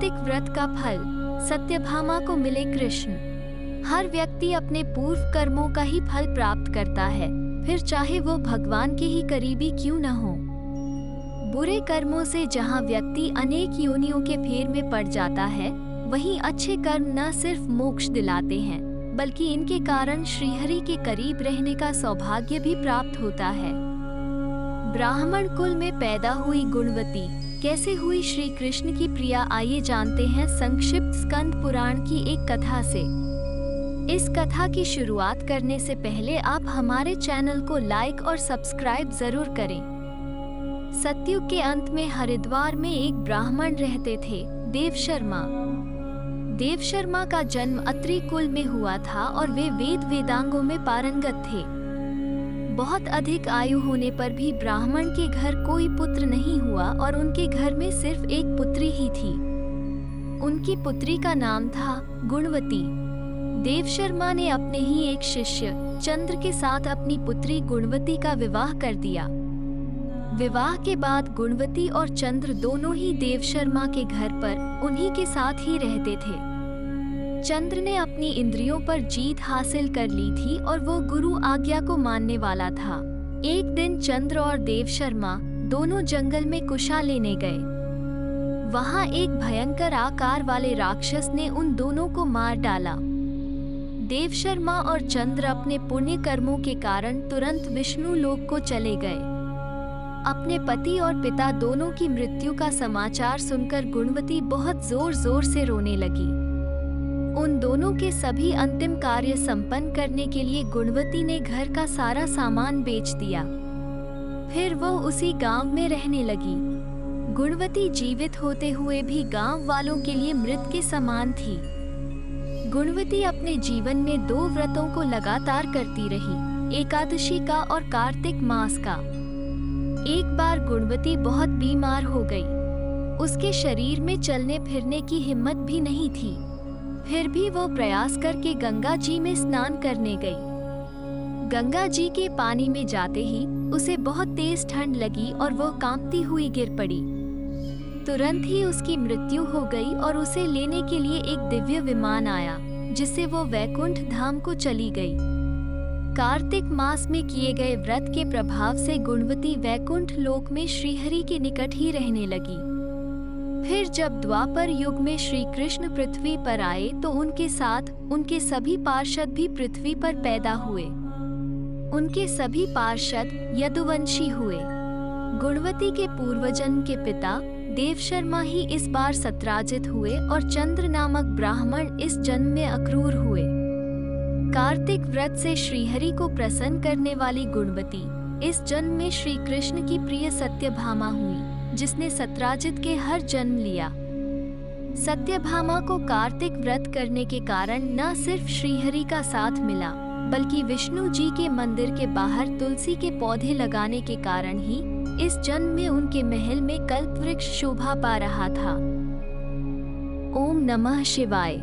कार्तिक व्रत का फल, सत्यभामा को मिले कृष्ण। हर व्यक्ति अपने पूर्व कर्मों का ही फल प्राप्त करता है, फिर चाहे वो भगवान के ही करीबी क्यों न हो। बुरे कर्मों से जहाँ व्यक्ति अनेक योनियों के फेर में पड़ जाता है, वहीं अच्छे कर्म न सिर्फ मोक्ष दिलाते हैं, बल्कि इनके कारण श्रीहरि के करीब रहने का सौभाग्य भी प्राप्त होता है। ब्राह्मण कुल में पैदा हुई गुणवती कैसे हुई श्री कृष्ण की प्रिया, आइए जानते हैं संक्षिप्त स्कंद पुराण की एक कथा से। इस कथा की शुरुआत करने से पहले आप हमारे चैनल को लाइक और सब्सक्राइब जरूर करें। सतयुग के अंत में हरिद्वार में एक ब्राह्मण रहते थे, देवशर्मा। देवशर्मा का जन्म अत्रि कुल में हुआ था और वे वेद वेदांगों में पारंगत थे। बहुत अधिक आयु होने पर भी ब्राह्मण के घर कोई पुत्र नहीं हुआ और उनके घर में सिर्फ एक पुत्री ही थी। उनकी पुत्री का नाम था गुणवती। देवशर्मा ने अपने ही एक शिष्य चंद्र के साथ अपनी पुत्री गुणवती का विवाह कर दिया। विवाह के बाद गुणवती और चंद्र दोनों ही देवशर्मा के घर पर उन्हीं के साथ ही रहते थे। चंद्र ने अपनी इंद्रियों पर जीत हासिल कर ली थी और वो गुरु आज्ञा को मानने वाला था। एक दिन चंद्र और देवशर्मा दोनों जंगल में कुशा लेने गए। वहां एक भयंकर आकार वाले राक्षस ने उन दोनों को मार डाला। देवशर्मा और चंद्र अपने पुण्य कर्मों के कारण तुरंत विष्णु लोक को चले गए। अपने पति और पिता दोनों की मृत्यु का समाचार सुनकर गुणवती बहुत जोर जोर से रोने लगी। उन दोनों के सभी अंतिम कार्य संपन्न करने के लिए गुणवती ने घर का सारा सामान बेच दिया। फिर वो उसी गांव में रहने लगी। गुणवती जीवित होते हुए भी गांव वालों के लिए मृत के समान थी। गुणवती अपने जीवन में 2 व्रतों को लगातार करती रही, एकादशी का और कार्तिक मास का। एक बार गुणवती बहुत बीमार हो गई। उसके शरीर में चलने फिरने की हिम्मत भी नहीं थी। फिर भी वो प्रयास करके गंगा जी में स्नान करने गई। गंगा जी के पानी में जाते ही उसे बहुत तेज ठंड लगी और वो कांपती हुई गिर पड़ी। तुरंत ही उसकी मृत्यु हो गई और उसे लेने के लिए एक दिव्य विमान आया, जिससे वो वैकुंठ धाम को चली गई। कार्तिक मास में किए गए व्रत के प्रभाव से गुणवती वैकुंठ लोक में श्रीहरि के निकट ही रहने लगी। फिर जब द्वापर युग में श्री कृष्ण पृथ्वी पर आए तो उनके साथ उनके सभी पार्षद भी पृथ्वी पर पैदा हुए। उनके सभी पार्षद यदुवंशी हुए। गुणवती के पूर्वजन्म के पिता देवशर्मा ही इस बार सत्राजित हुए और चंद्र नामक ब्राह्मण इस जन्म में अक्रूर हुए। कार्तिक व्रत से श्रीहरि को प्रसन्न करने वाली गुणवती इस जन्म में श्री कृष्ण की प्रिय सत्यभामा हुई, जिसने सत्राजित के हर जन्म लिया। सत्यभामा को कार्तिक व्रत करने के कारण न सिर्फ श्रीहरि का साथ मिला, बल्कि विष्णु जी के मंदिर के बाहर तुलसी के पौधे लगाने के कारण ही इस जन्म में उनके महल में कल्पवृक्ष शोभा पा रहा था। ओम नमः शिवाय।